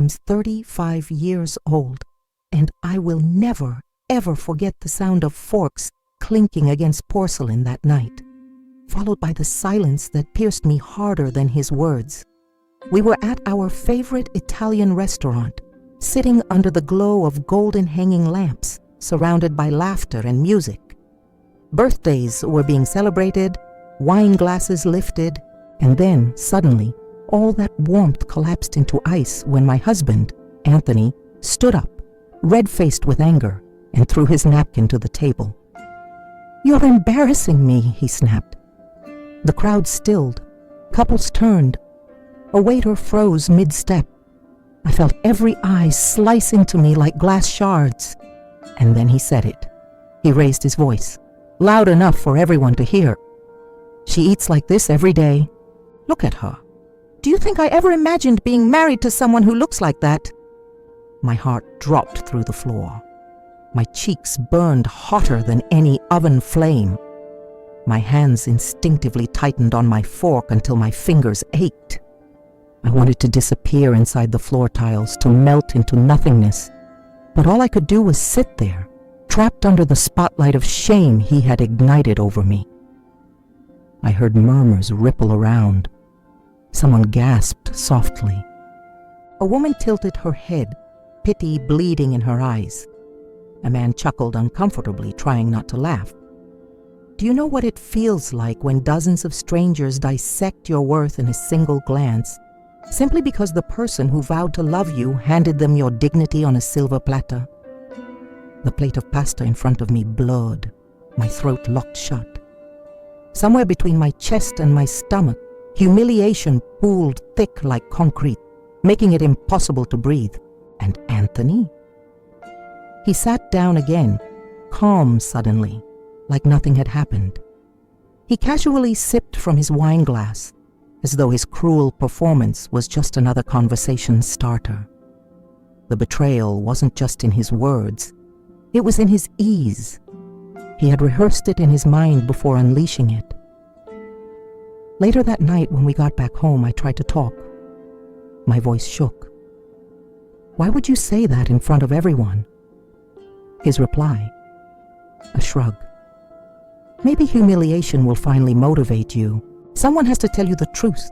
sometimes 35 years old, and I will never, ever forget the sound of forks clinking against porcelain that night, followed by the silence that pierced me harder than his words. We were at our favorite Italian restaurant, sitting under the glow of golden hanging lamps, surrounded by laughter and music. Birthdays were being celebrated, wine glasses lifted, and then, suddenly, all that warmth collapsed into ice when my husband, Anthony, stood up, red-faced with anger, and threw his napkin to the table. "You're embarrassing me," he snapped. The crowd stilled. Couples turned. A waiter froze mid-step. I felt every eye slice into me like glass shards. And then he said it. He raised his voice, loud enough for everyone to hear. "She eats like this every day. Look at her. Do you think I ever imagined being married to someone who looks like that?" My heart dropped through the floor. My cheeks burned hotter than any oven flame. My hands instinctively tightened on my fork until my fingers ached. I wanted to disappear inside the floor tiles, to melt into nothingness. But all I could do was sit there, trapped under the spotlight of shame he had ignited over me. I heard murmurs ripple around. Someone gasped softly. A woman tilted her head, pity bleeding in her eyes. A man chuckled uncomfortably, trying not to laugh. Do you know what it feels like when dozens of strangers dissect your worth in a single glance, simply because the person who vowed to love you handed them your dignity on a silver platter? The plate of pasta in front of me blurred, my throat locked shut. Somewhere between my chest and my stomach, humiliation pooled thick like concrete, making it impossible to breathe. And Anthony? He sat down again, calm suddenly, like nothing had happened. He casually sipped from his wine glass, as though his cruel performance was just another conversation starter. The betrayal wasn't just in his words, it was in his ease. He had rehearsed it in his mind before unleashing it. Later that night, when we got back home, I tried to talk. My voice shook. "Why would you say that in front of everyone?" His reply, a shrug. "Maybe humiliation will finally motivate you. Someone has to tell you the truth."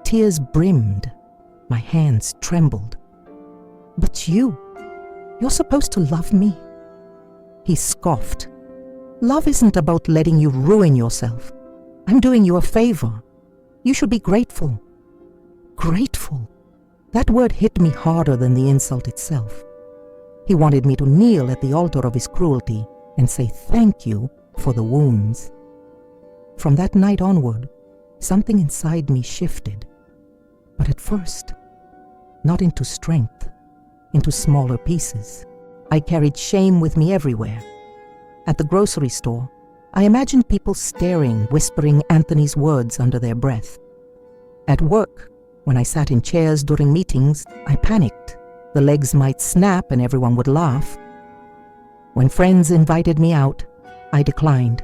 Tears brimmed. My hands trembled. "But you're supposed to love me." He scoffed. "Love isn't about letting you ruin yourself. I'm doing you a favor. You should be grateful." Grateful. That word hit me harder than the insult itself. He wanted me to kneel at the altar of his cruelty and say thank you for the wounds. From that night onward, something inside me shifted. But at first, not into strength, into smaller pieces. I carried shame with me everywhere. At the grocery store, I imagined people staring, whispering Anthony's words under their breath. At work, when I sat in chairs during meetings, I panicked. The legs might snap and everyone would laugh. When friends invited me out, I declined,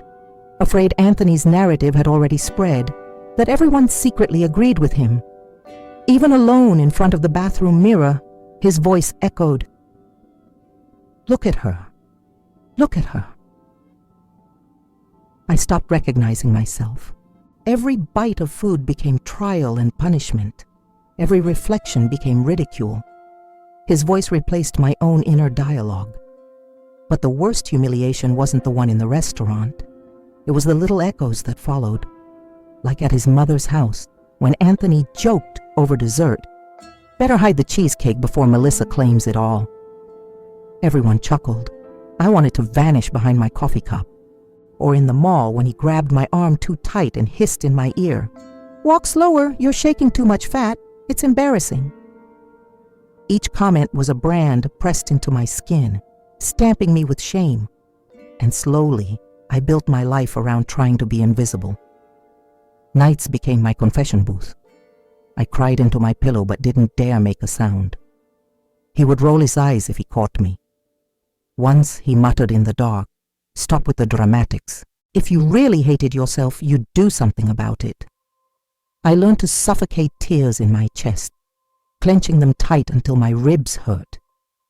afraid Anthony's narrative had already spread, that everyone secretly agreed with him. Even alone in front of the bathroom mirror, his voice echoed, "Look at her. Look at her." I stopped recognizing myself. Every bite of food became trial and punishment. Every reflection became ridicule. His voice replaced my own inner dialogue. But the worst humiliation wasn't the one in the restaurant. It was the little echoes that followed. Like at his mother's house, when Anthony joked over dessert, "Better hide the cheesecake before Melissa claims it all." Everyone chuckled. I wanted to vanish behind my coffee cup. Or in the mall when he grabbed my arm too tight and hissed in my ear, "Walk slower, you're shaking too much fat. It's embarrassing." Each comment was a brand pressed into my skin, stamping me with shame. And slowly, I built my life around trying to be invisible. Nights became my confession booth. I cried into my pillow but didn't dare make a sound. He would roll his eyes if he caught me. Once he muttered in the dark, "Stop with the dramatics. If you really hated yourself, you'd do something about it." I learned to suffocate tears in my chest. clenching them tight until my ribs hurt.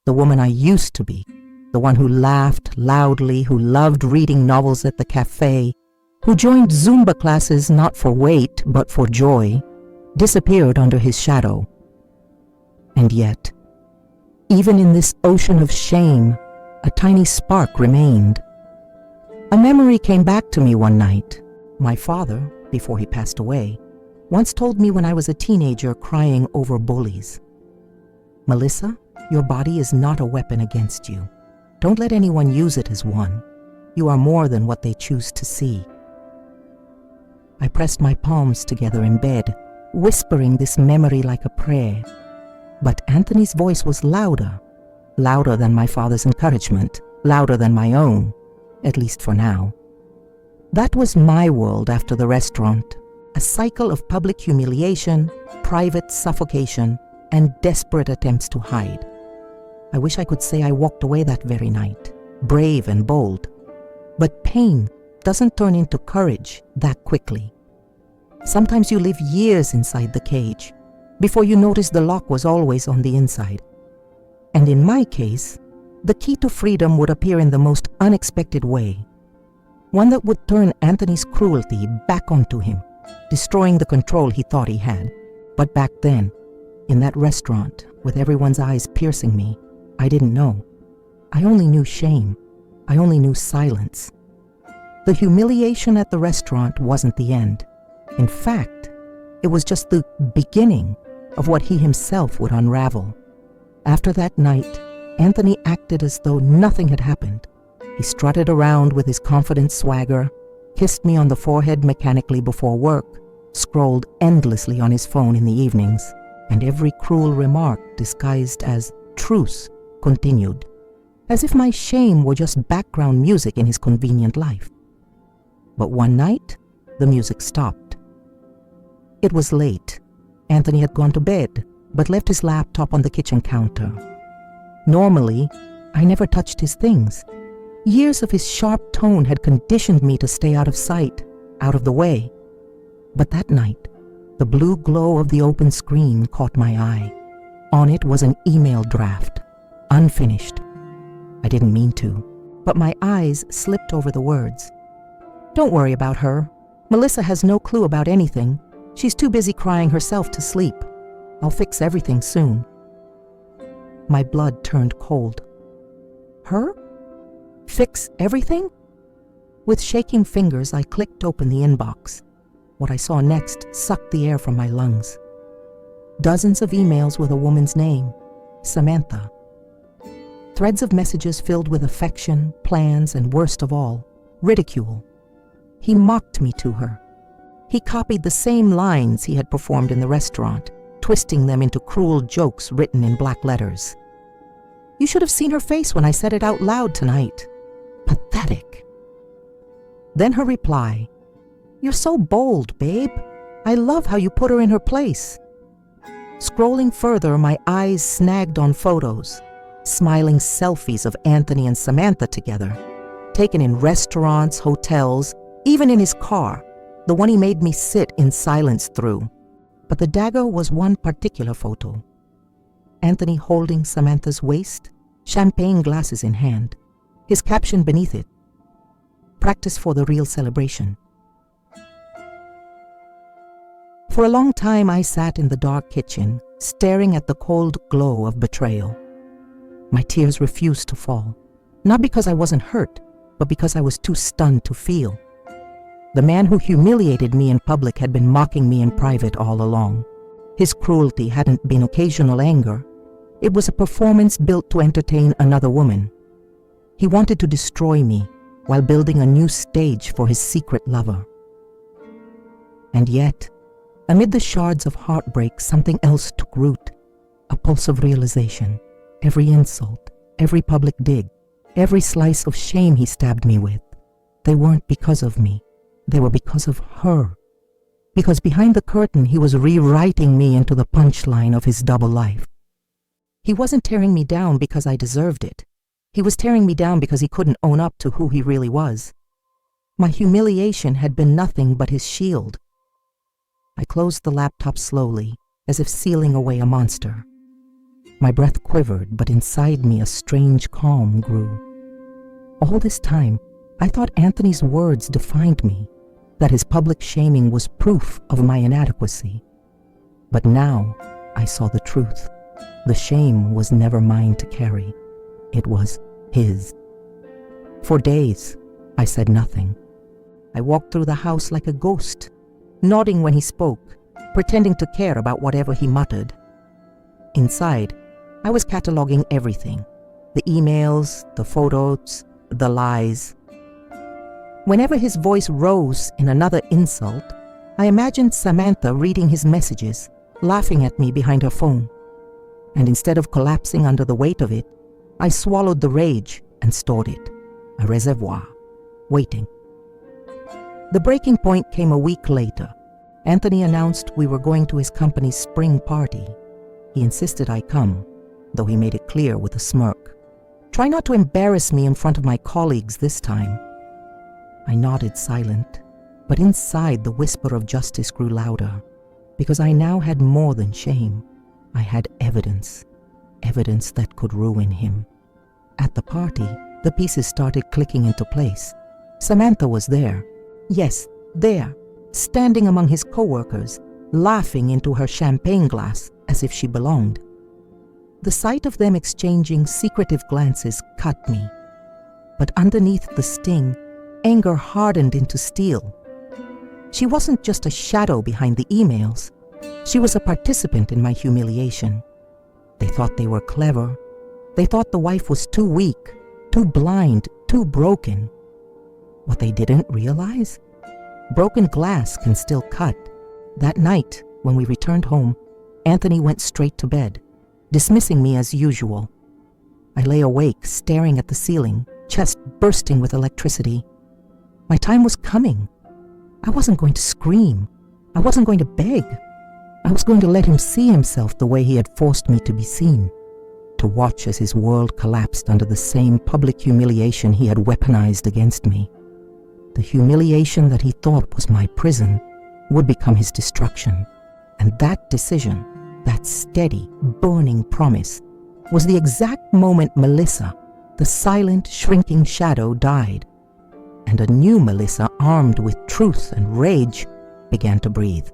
The woman I used to be, the one who laughed loudly, who loved reading novels at the cafe, who joined Zumba classes not for weight but for joy, disappeared under his shadow. And yet, even in this ocean of shame, a tiny spark remained. A memory came back to me one night. My father, before he passed away, once told me when I was a teenager crying over bullies, "Melissa, your body is not a weapon against you. Don't let anyone use it as one. You are more than what they choose to see." I pressed my palms together in bed, whispering this memory like a prayer. But Anthony's voice was louder, louder than my father's encouragement, louder than my own, at least for now. That was my world after the restaurant, a cycle of public humiliation, private suffocation, and desperate attempts to hide. I wish I could say I walked away that very night, brave and bold. But pain doesn't turn into courage that quickly. Sometimes you live years inside the cage before you notice the lock was always on the inside. And in my case, the key to freedom would appear in the most unexpected way. One that would turn Anthony's cruelty back onto him, destroying the control he thought he had. But back then, in that restaurant, with everyone's eyes piercing me, I didn't know. I only knew shame. I only knew silence. The humiliation at the restaurant wasn't the end. In fact, it was just the beginning of what he himself would unravel. After that night, Anthony acted as though nothing had happened. He strutted around with his confident swagger, kissed me on the forehead mechanically before work, scrolled endlessly on his phone in the evenings, and every cruel remark disguised as truce continued, as if my shame were just background music in his convenient life. But one night, the music stopped. It was late. Anthony had gone to bed, but left his laptop on the kitchen counter. Normally, I never touched his things. Years of his sharp tone had conditioned me to stay out of sight, out of the way. But that night, the blue glow of the open screen caught my eye. On it was an email draft, unfinished. I didn't mean to, but my eyes slipped over the words. "Don't worry about her. Melissa has no clue about anything. She's too busy crying herself to sleep. I'll fix everything soon." My blood turned cold. Her? Fix everything? With shaking fingers, I clicked open the inbox. What I saw next sucked the air from my lungs. Dozens of emails with a woman's name, Samantha. Threads of messages filled with affection, plans, and worst of all, ridicule. He mocked me to her. He copied the same lines he had performed in the restaurant, twisting them into cruel jokes written in black letters. You should have seen her face when I said it out loud tonight. Pathetic. Then her reply. "You're so bold, babe. I love how you put her in her place." Scrolling further, my eyes snagged on photos, smiling selfies of Anthony and Samantha together, taken in restaurants, hotels, even in his car, the one he made me sit in silence through. But the dagger was one particular photo. Anthony holding Samantha's waist, champagne glasses in hand, his caption beneath it, "Practice for the real celebration." For a long time I sat in the dark kitchen, staring at the cold glow of betrayal. My tears refused to fall, not because I wasn't hurt, but because I was too stunned to feel. The man who humiliated me in public had been mocking me in private all along. His cruelty hadn't been occasional anger. It was a performance built to entertain another woman. He wanted to destroy me while building a new stage for his secret lover. And yet, amid the shards of heartbreak, something else took root, a pulse of realization. Every insult, every public dig, every slice of shame he stabbed me with, they weren't because of me. They were because of her. Because behind the curtain, he was rewriting me into the punchline of his double life. He wasn't tearing me down because I deserved it. He was tearing me down because he couldn't own up to who he really was. My humiliation had been nothing but his shield. I closed the laptop slowly, as if sealing away a monster. My breath quivered, but inside me a strange calm grew. All this time, I thought Anthony's words defined me, that his public shaming was proof of my inadequacy. But now I saw the truth. The shame was never mine to carry. It was his. For days, I said nothing. I walked through the house like a ghost, nodding when he spoke, pretending to care about whatever he muttered. Inside, I was cataloging everything: the emails, the photos, the lies. Whenever his voice rose in another insult, I imagined Samantha reading his messages, laughing at me behind her phone. And instead of collapsing under the weight of it, I swallowed the rage and stored it, a reservoir, waiting. The breaking point came a week later. Anthony announced we were going to his company's spring party. He insisted I come, though he made it clear with a smirk. Try not to embarrass me in front of my colleagues this time. I nodded silent, but inside the whisper of justice grew louder, because I now had more than shame. I had evidence that could ruin him. At the party, the pieces started clicking into place. Samantha was there. Yes, there, standing among his co-workers, laughing into her champagne glass as if she belonged. The sight of them exchanging secretive glances cut me. But underneath the sting, anger hardened into steel. She wasn't just a shadow behind the emails. She was a participant in my humiliation. They thought they were clever. They thought the wife was too weak, too blind, too broken. What they didn't realize? Broken glass can still cut. That night, when we returned home, Anthony went straight to bed, dismissing me as usual. I lay awake, staring at the ceiling, chest bursting with electricity. My time was coming. I wasn't going to scream. I wasn't going to beg. I was going to let him see himself the way he had forced me to be seen, to watch as his world collapsed under the same public humiliation he had weaponized against me. The humiliation that he thought was my prison would become his destruction. And that decision, that steady, burning promise, was the exact moment Melissa, the silent, shrinking shadow, died, and a new Melissa, armed with truth and rage, began to breathe.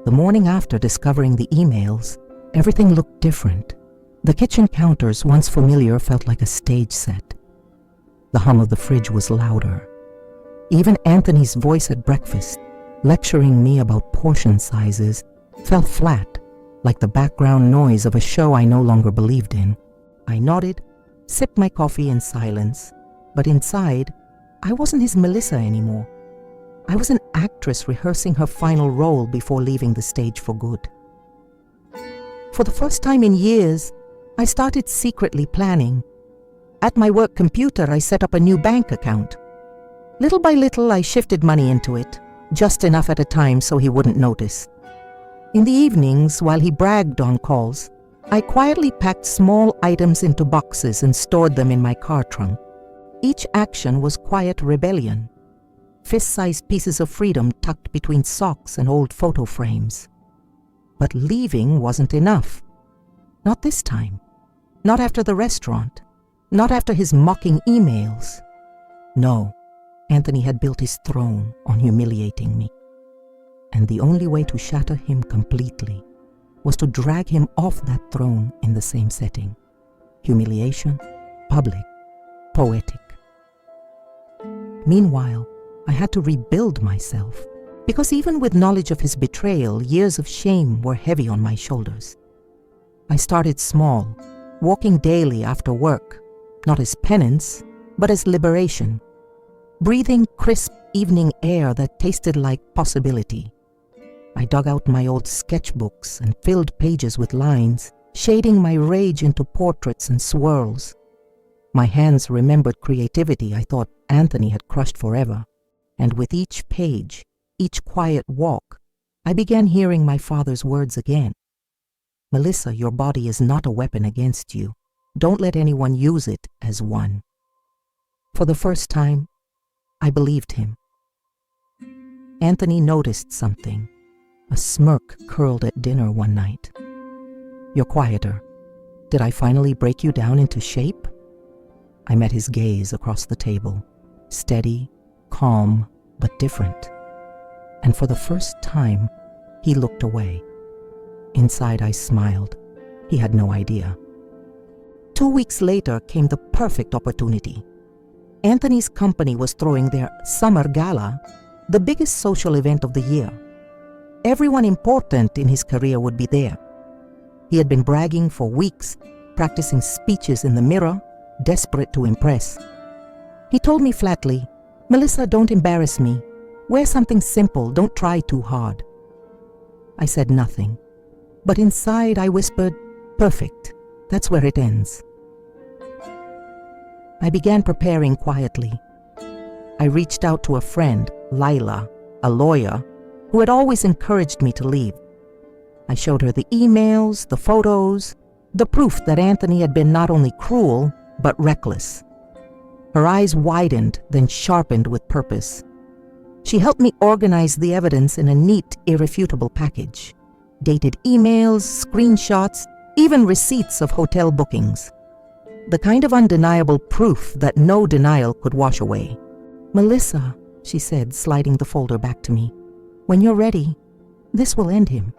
The morning after discovering the emails, everything looked different. The kitchen counters, once familiar, felt like a stage set. The hum of the fridge was louder. Even Anthony's voice at breakfast, lecturing me about portion sizes, fell flat, like the background noise of a show I no longer believed in. I nodded, sipped my coffee in silence, but inside, I wasn't his Melissa anymore. I was an actress rehearsing her final role before leaving the stage for good. For the first time in years, I started secretly planning. At my work computer, I set up a new bank account. Little by little, I shifted money into it, just enough at a time so he wouldn't notice. In the evenings, while he bragged on calls, I quietly packed small items into boxes and stored them in my car trunk. Each action was quiet rebellion, fist-sized pieces of freedom tucked between socks and old photo frames. But leaving wasn't enough. Not this time. Not after the restaurant. Not after his mocking emails. No, Anthony had built his throne on humiliating me. And the only way to shatter him completely was to drag him off that throne in the same setting. Humiliation, public, poetic. Meanwhile, I had to rebuild myself, because even with knowledge of his betrayal, years of shame were heavy on my shoulders. I started small, walking daily after work, not as penance, but as liberation, breathing crisp evening air that tasted like possibility. I dug out my old sketchbooks and filled pages with lines, shading my rage into portraits and swirls. My hands remembered creativity I thought Anthony had crushed forever, and with each page, each quiet walk, I began hearing my father's words again. Melissa, your body is not a weapon against you. Don't let anyone use it as one. For the first time, I believed him. Anthony noticed something. A smirk curled at dinner one night. "You're quieter. Did I finally break you down into shape?" I met his gaze across the table, steady, calm, but different. And for the first time, he looked away. Inside, I smiled. He had no idea. 2 weeks later came the perfect opportunity. Anthony's company was throwing their summer gala, the biggest social event of the year. Everyone important in his career would be there. He had been bragging for weeks, practicing speeches in the mirror, desperate to impress. He told me flatly, "Melissa, don't embarrass me. Wear something simple, don't try too hard." I said nothing, but inside I whispered, "Perfect, that's where it ends." I began preparing quietly. I reached out to a friend, Lila, a lawyer, who had always encouraged me to leave. I showed her the emails, the photos, the proof that Anthony had been not only cruel, but reckless. Her eyes widened, then sharpened with purpose. She helped me organize the evidence in a neat, irrefutable package. Dated emails, screenshots, even receipts of hotel bookings. The kind of undeniable proof that no denial could wash away. "Melissa," she said, sliding the folder back to me, "when you're ready, this will end him."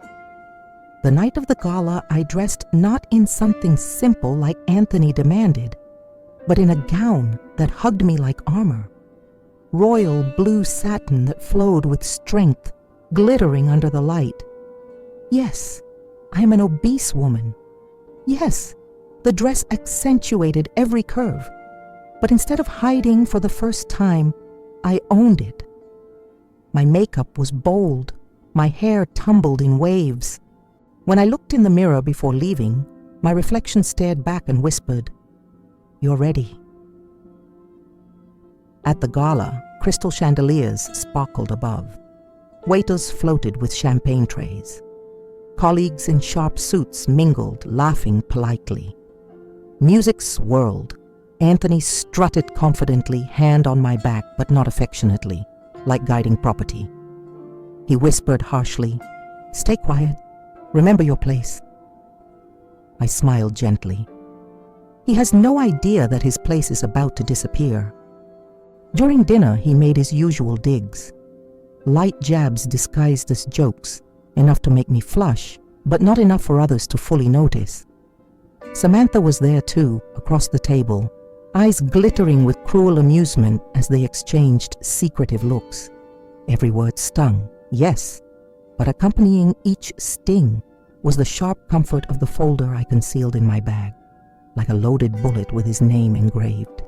The night of the gala, I dressed not in something simple like Anthony demanded, but in a gown that hugged me like armor. Royal blue satin that flowed with strength, glittering under the light. Yes, I am an obese woman. Yes, the dress accentuated every curve. But instead of hiding for the first time, I owned it. My makeup was bold, my hair tumbled in waves. When I looked in the mirror before leaving, my reflection stared back and whispered, "You're ready." At the gala, crystal chandeliers sparkled above. Waiters floated with champagne trays. Colleagues in sharp suits mingled, laughing politely. Music swirled. Anthony strutted confidently, hand on my back, but not affectionately, like guiding property. He whispered harshly, "Stay quiet. Remember your place." I smiled gently. He has no idea that his place is about to disappear. During dinner, he made his usual digs. Light jabs disguised as jokes, enough to make me flush, but not enough for others to fully notice. Samantha was there too, across the table, eyes glittering with cruel amusement as they exchanged secretive looks. Every word stung, yes, but accompanying each sting was the sharp comfort of the folder I concealed in my bag, like a loaded bullet with his name engraved.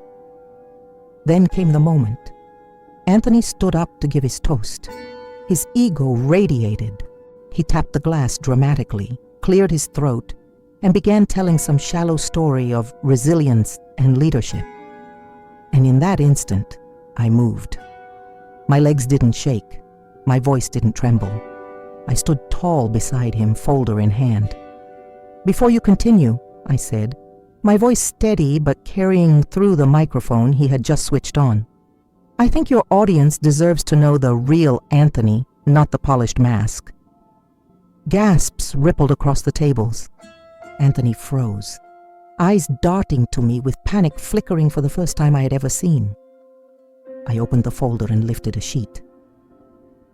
Then came the moment. Anthony stood up to give his toast. His ego radiated. He tapped the glass dramatically, cleared his throat, and began telling some shallow story of resilience and leadership. And in that instant, I moved. My legs didn't shake. My voice didn't tremble. I stood tall beside him, folder in hand. "Before you continue," I said, my voice steady but carrying through the microphone he had just switched on, "I think your audience deserves to know the real Anthony, not the polished mask." Gasps rippled across the tables. Anthony froze, eyes darting to me with panic flickering for the first time I had ever seen. I opened the folder and lifted a sheet.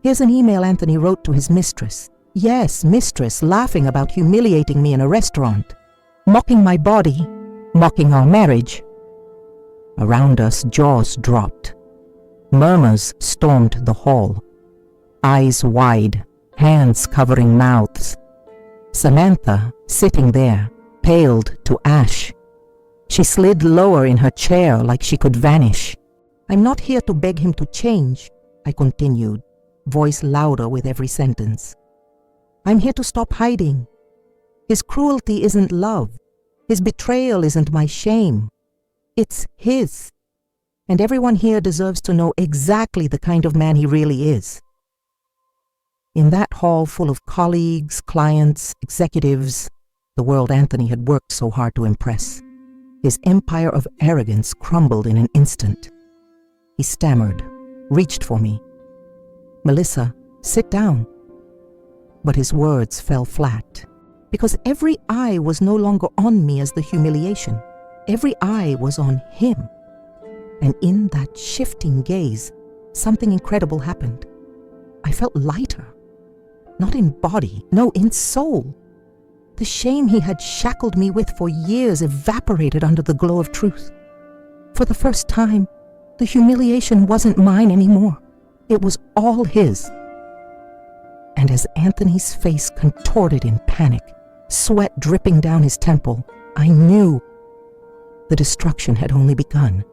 "Here's an email Anthony wrote to his mistress. Yes, mistress, laughing about humiliating me in a restaurant, mocking my body, mocking our marriage." Around us, jaws dropped. Murmurs stormed the hall. Eyes wide, hands covering mouths. Samantha, sitting there, paled to ash. She slid lower in her chair like she could vanish. "I'm not here to beg him to change," I continued, voice louder with every sentence. "I'm here to stop hiding. His cruelty isn't love. His betrayal isn't my shame. It's his. And everyone here deserves to know exactly the kind of man he really is." In that hall full of colleagues, clients, executives, the world Anthony had worked so hard to impress, his empire of arrogance crumbled in an instant. He stammered, reached for me. "Melissa, sit down." But his words fell flat, because every eye was no longer on me as the humiliation. Every eye was on him. And in that shifting gaze, something incredible happened. I felt lighter. Not in body, no, in soul. The shame he had shackled me with for years evaporated under the glow of truth. For the first time, the humiliation wasn't mine anymore. It was all his. And as Anthony's face contorted in panic, sweat dripping down his temple, I knew the destruction had only begun.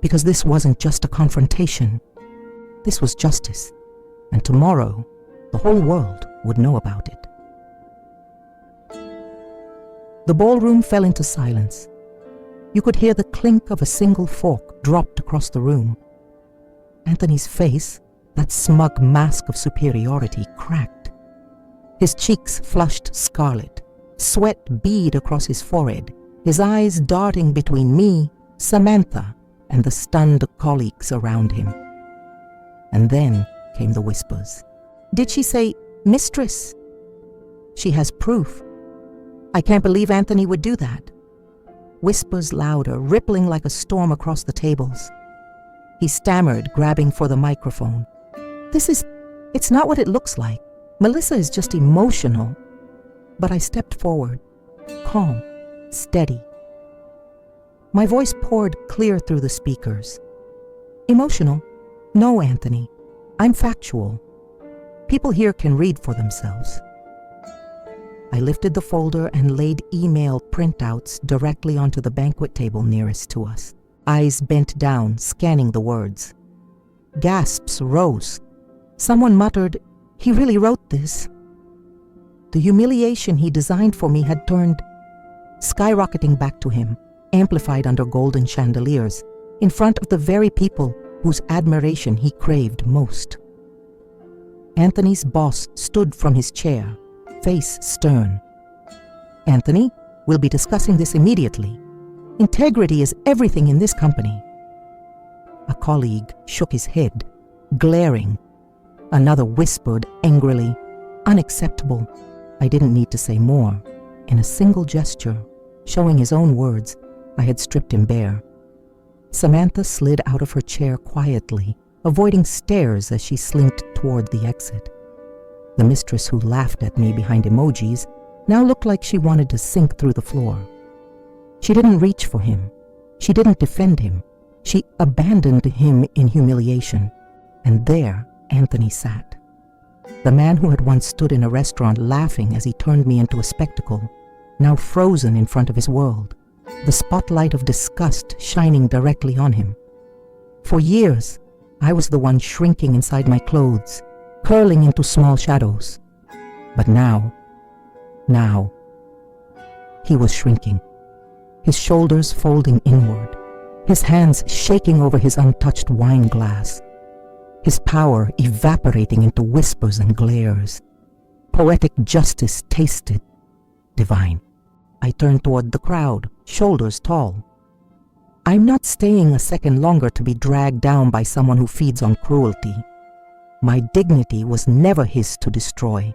Because this wasn't just a confrontation. This was justice. And tomorrow, the whole world would know about it. The ballroom fell into silence. You could hear the clink of a single fork dropped across the room. Anthony's face, that smug mask of superiority, cracked. His cheeks flushed scarlet, sweat bead across his forehead, his eyes darting between me, Samantha, and the stunned colleagues around him. And then came the whispers. Did she say, "Mistress"? She has proof. I can't believe Anthony would do that. Whispers louder, rippling like a storm across the tables. He stammered, grabbing for the microphone. It's not what it looks like. Melissa is just emotional. But I stepped forward, calm, steady. My voice poured clear through the speakers. Emotional? No, Anthony. I'm factual. People here can read for themselves. I lifted the folder and laid email printouts directly onto the banquet table nearest to us, eyes bent down, scanning the words. Gasps rose. Someone muttered, "He really wrote this." The humiliation he designed for me had turned, skyrocketing back to him, amplified under golden chandeliers, in front of the very people whose admiration he craved most. Anthony's boss stood from his chair, face stern. "Anthony, we'll be discussing this immediately. Integrity is everything in this company." A colleague shook his head, glaring. Another whispered angrily, "Unacceptable." I didn't need to say more. In a single gesture, showing his own words, I had stripped him bare. Samantha slid out of her chair quietly, avoiding stares as she slinked toward the exit. The mistress who laughed at me behind emojis now looked like she wanted to sink through the floor. She didn't reach for him. She didn't defend him. She abandoned him in humiliation. And there Anthony sat. The man who had once stood in a restaurant laughing as he turned me into a spectacle, now frozen in front of his world, the spotlight of disgust shining directly on him. For years, I was the one shrinking inside my clothes, curling into small shadows. But now, he was shrinking, his shoulders folding inward, his hands shaking over his untouched wine glass, his power evaporating into whispers and glares. Poetic justice tasted divine. I turned toward the crowd, shoulders tall. I'm not staying a second longer to be dragged down by someone who feeds on cruelty. My dignity was never his to destroy.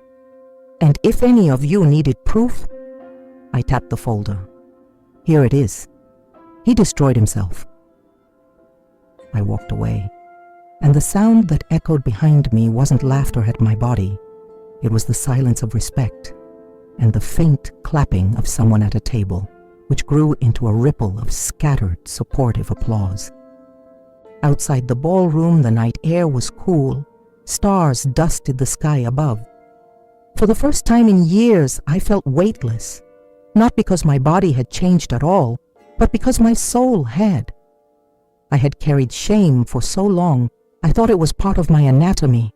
And if any of you needed proof, I tapped the folder. Here it is. He destroyed himself. I walked away, and the sound that echoed behind me wasn't laughter at my body. It was the silence of respect, and the faint clapping of someone at a table, which grew into a ripple of scattered, supportive applause. Outside the ballroom, the night air was cool. Stars dusted the sky above. For the first time in years, I felt weightless, not because my body had changed at all, but because my soul had. I had carried shame for so long, I thought it was part of my anatomy.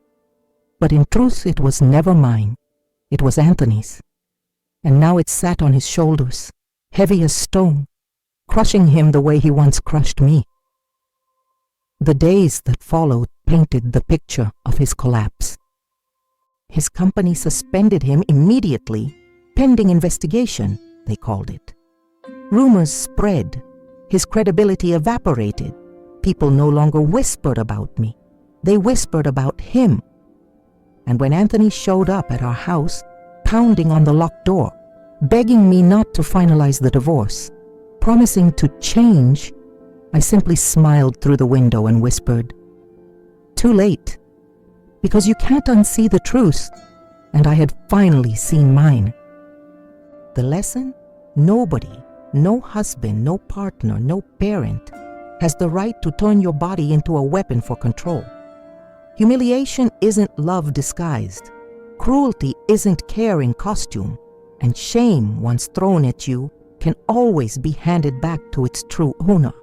But in truth, it was never mine. It was Anthony's. And now it sat on his shoulders, heavy as stone, crushing him the way he once crushed me. The days that followed painted the picture of his collapse. His company suspended him immediately, pending investigation, they called it. Rumors spread. His credibility evaporated. People no longer whispered about me. They whispered about him. And when Anthony showed up at our house, pounding on the locked door, begging me not to finalize the divorce, promising to change, I simply smiled through the window and whispered, "Too late, because you can't unsee the truth," and I had finally seen mine. The lesson? Nobody, no husband, no partner, no parent, has the right to turn your body into a weapon for control. Humiliation isn't love disguised. Cruelty isn't care in costume. And shame, once thrown at you, can always be handed back to its true owner.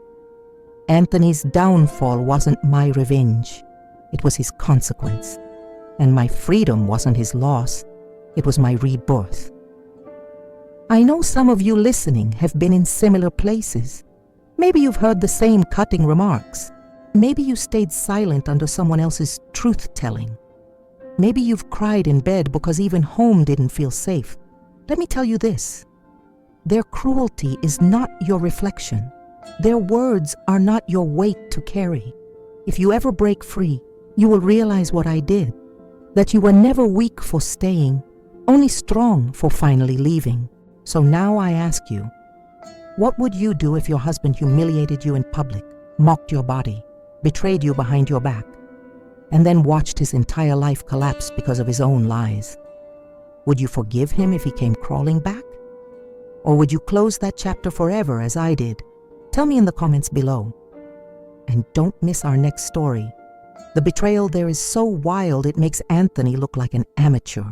Anthony's downfall wasn't my revenge. It was his consequence. And my freedom wasn't his loss. It was my rebirth. I know some of you listening have been in similar places. Maybe you've heard the same cutting remarks. Maybe you stayed silent under someone else's truth-telling. Maybe you've cried in bed because even home didn't feel safe. Let me tell you this. Their cruelty is not your reflection. Their words are not your weight to carry. If you ever break free, you will realize what I did, that you were never weak for staying, only strong for finally leaving. So now I ask you, what would you do if your husband humiliated you in public, mocked your body, betrayed you behind your back, and then watched his entire life collapse because of his own lies? Would you forgive him if he came crawling back? Or would you close that chapter forever as I did? Tell me in the comments below. And don't miss our next story. The betrayal there is so wild it makes Anthony look like an amateur.